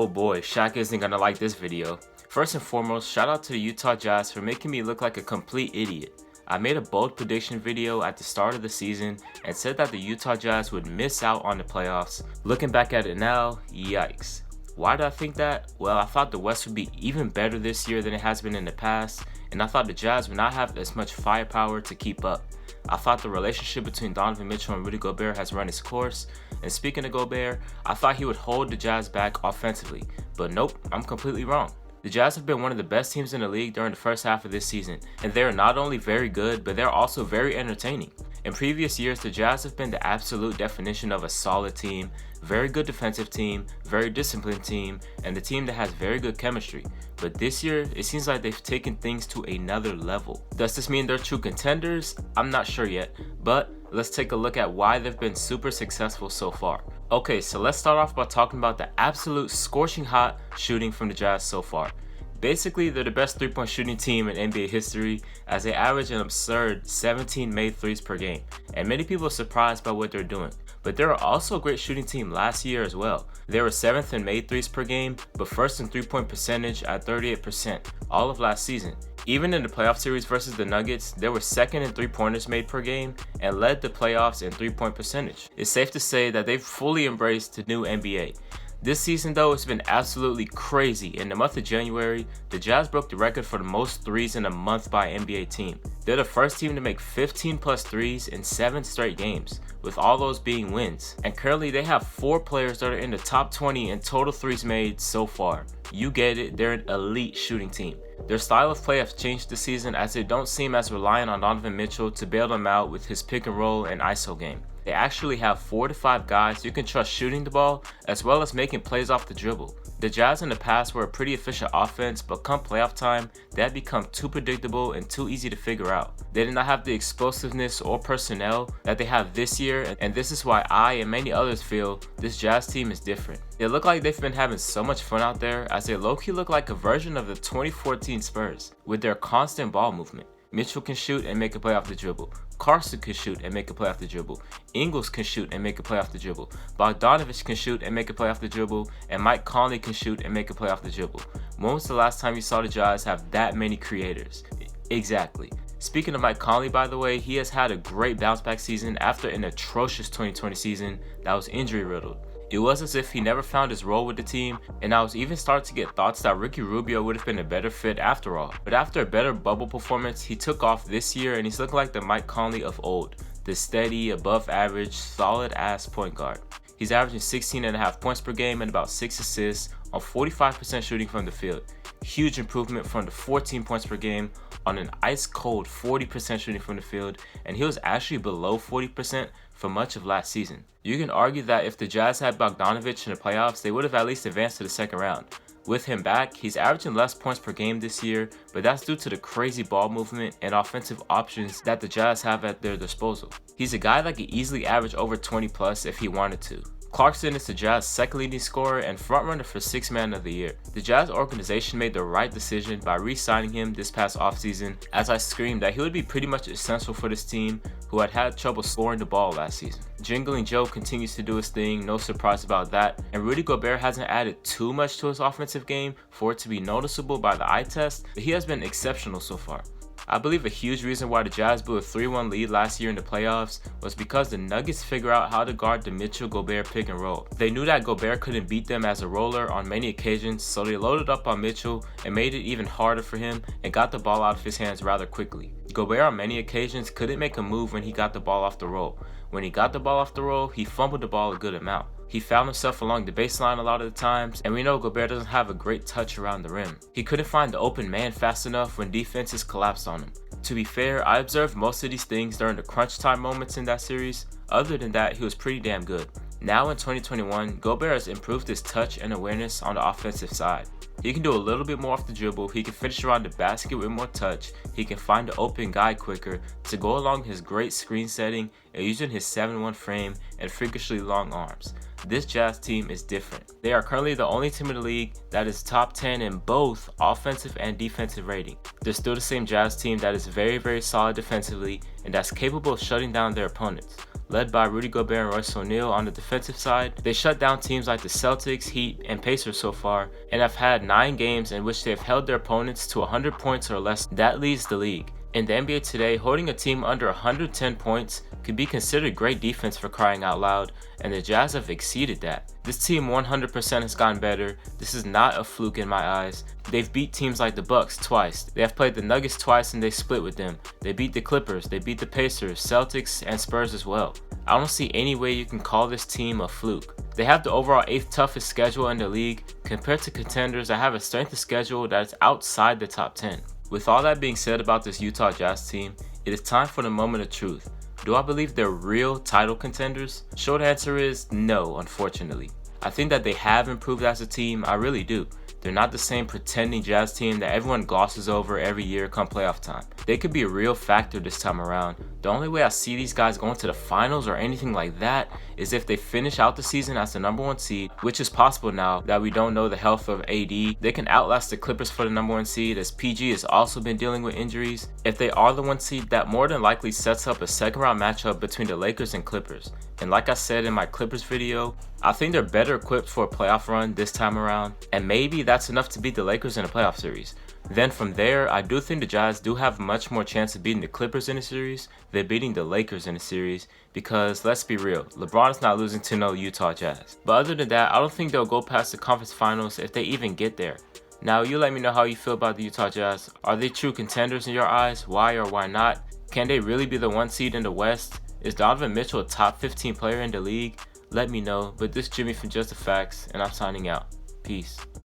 Oh boy, Shaq isn't gonna like this video. First and foremost, shout out to the Utah Jazz for making me look like a complete idiot. I made a bold prediction video at the start of the season and said that the Utah Jazz would miss out on the playoffs. Looking back at it now, yikes. Why did I think that? Well, I thought the West would be even better this year than it has been in the past, and I thought the Jazz would not have as much firepower to keep up. I thought the relationship between Donovan Mitchell and Rudy Gobert has run its course, and speaking of Gobert, I thought he would hold the Jazz back offensively, but nope, I'm completely wrong. The Jazz have been one of the best teams in the league during the first half of this season, and they're not only very good, but they're also very entertaining. In previous years, the Jazz have been the absolute definition of a solid team, very good defensive team, very disciplined team, and a team that has very good chemistry. But this year, it seems like they've taken things to another level. Does this mean they're true contenders? I'm not sure yet, but let's take a look at why they've been super successful so far. Okay, so let's start off by talking about the absolute scorching hot shooting from the Jazz so far. Basically, they're the best three-point shooting team in NBA history as they average an absurd 17 made threes per game, and many people are surprised by what they're doing. But they were also a great shooting team last year as well. They were 7th in made threes per game, but 1st in three-point percentage at 38% all of last season. Even in the playoff series versus the Nuggets, they were 2nd in three-pointers made per game and led the playoffs in three-point percentage. It's safe to say that they've fully embraced the new NBA. This season though, it's been absolutely crazy. In the month of January, the Jazz broke the record for the most threes in a month by an NBA team. They're the first team to make 15 plus threes in 7 straight games, with all those being wins. And currently they have 4 players that are in the top 20 in total threes made so far. You get it, they're an elite shooting team. Their style of play has changed this season as they don't seem as reliant on Donovan Mitchell to bail them out with his pick and roll and ISO game. They actually have 4 to 5 guys you can trust shooting the ball as well as making plays off the dribble. The Jazz in the past were a pretty efficient offense, but come playoff time, they had become too predictable and too easy to figure out. They did not have the explosiveness or personnel that they have this year, and this is why I and many others feel this Jazz team is different. They look like they've been having so much fun out there as they low-key look like a version of the 2014 Spurs with their constant ball movement. Mitchell can shoot and make a play off the dribble. Carson can shoot and make a play off the dribble. Ingles can shoot and make a play off the dribble. Bogdanovich can shoot and make a play off the dribble. And Mike Conley can shoot and make a play off the dribble. When was the last time you saw the Jazz have that many creators? Exactly. Speaking of Mike Conley, by the way, he has had a great bounce back season after an atrocious 2020 season that was injury riddled. It was as if he never found his role with the team, and I was even starting to get thoughts that Ricky Rubio would have been a better fit after all. But after a better bubble performance, he took off this year and he's looking like the Mike Conley of old, the steady, above average, solid ass point guard. He's averaging 16.5 points per game and about 6 assists on 45% shooting from the field. Huge improvement from the 14 points per game on an ice cold 40% shooting from the field, and he was actually below 40% for much of last season. You can argue that if the Jazz had Bogdanovich in the playoffs, they would have at least advanced to the second round. With him back, he's averaging less points per game this year, but that's due to the crazy ball movement and offensive options that the Jazz have at their disposal. He's a guy that could easily average over 20 plus if he wanted to. Clarkson is the Jazz's second leading scorer and frontrunner for 6th Man of the Year. The Jazz organization made the right decision by re-signing him this past offseason, as I screamed that he would be pretty much essential for this team who had had trouble scoring the ball last season. Jingling Joe continues to do his thing, no surprise about that, and Rudy Gobert hasn't added too much to his offensive game for it to be noticeable by the eye test, but he has been exceptional so far. I believe a huge reason why the Jazz blew a 3-1 lead last year in the playoffs was because the Nuggets figured out how to guard the Mitchell-Gobert pick and roll. They knew that Gobert couldn't beat them as a roller on many occasions, so they loaded up on Mitchell and made it even harder for him and got the ball out of his hands rather quickly. Gobert on many occasions couldn't make a move when he got the ball off the roll. When he got the ball off the roll, he fumbled the ball a good amount. He found himself along the baseline a lot of the times, and we know Gobert doesn't have a great touch around the rim. He couldn't find the open man fast enough when defenses collapsed on him. To be fair, I observed most of these things during the crunch time moments in that series. Other than that, he was pretty damn good. Now in 2021, Gobert has improved his touch and awareness on the offensive side. He can do a little bit more off the dribble, he can finish around the basket with more touch, he can find the open guy quicker to go along his great screen setting and using his 7'1" frame and freakishly long arms. This Jazz team is different. They are currently the only team in the league that is top 10 in both offensive and defensive rating. They're still the same Jazz team that is very solid defensively and that's capable of shutting down their opponents. led by Rudy Gobert and Royce O'Neal on the defensive side. They shut down teams like the Celtics, Heat, and Pacers so far, and have had 9 games in which they have held their opponents to 100 points or less. That leads the league. In the NBA today, holding a team under 110 points could be considered great defense for crying out loud, and the Jazz have exceeded that. This team 100% has gotten better. This is not a fluke in my eyes. They've beat teams like the Bucks twice. They have played the Nuggets twice and they split with them. They beat the Clippers, they beat the Pacers, Celtics, and Spurs as well. I don't see any way you can call this team a fluke. They have the overall 8th toughest schedule in the league. Compared to contenders that have a strength of schedule that is outside the top 10. With all that being said about this Utah Jazz team, it is time for the moment of truth. Do I believe they're real title contenders? Short answer is no, unfortunately. I think that they have improved as a team, I really do. They're not the same pretending Jazz team that everyone glosses over every year come playoff time. They could be a real factor this time around. The only way I see these guys going to the finals or anything like that is if they finish out the season as the #1 seed, which is possible now that we don't know the health of AD. They can outlast the Clippers for the #1 seed, as PG has also been dealing with injuries. If they are the 1 seed, that more than likely sets up a second round matchup between the Lakers and Clippers. And like I said in my Clippers video, I think they're better equipped for a playoff run this time around, and maybe that's enough to beat the Lakers in a playoff series. Then from there, I do think the Jazz do have much more chance of beating the Clippers in a series than beating the Lakers in a series, because let's be real, LeBron is not losing to no Utah Jazz. But other than that, I don't think they'll go past the conference finals if they even get there. Now you let me know how you feel about the Utah Jazz. Are they true contenders in your eyes? Why or why not? Can they really be the 1 seed in the West? Is Donovan Mitchell a top 15 player in the league? Let me know. But this is Jimmy from Just the Facts, and I'm signing out. Peace.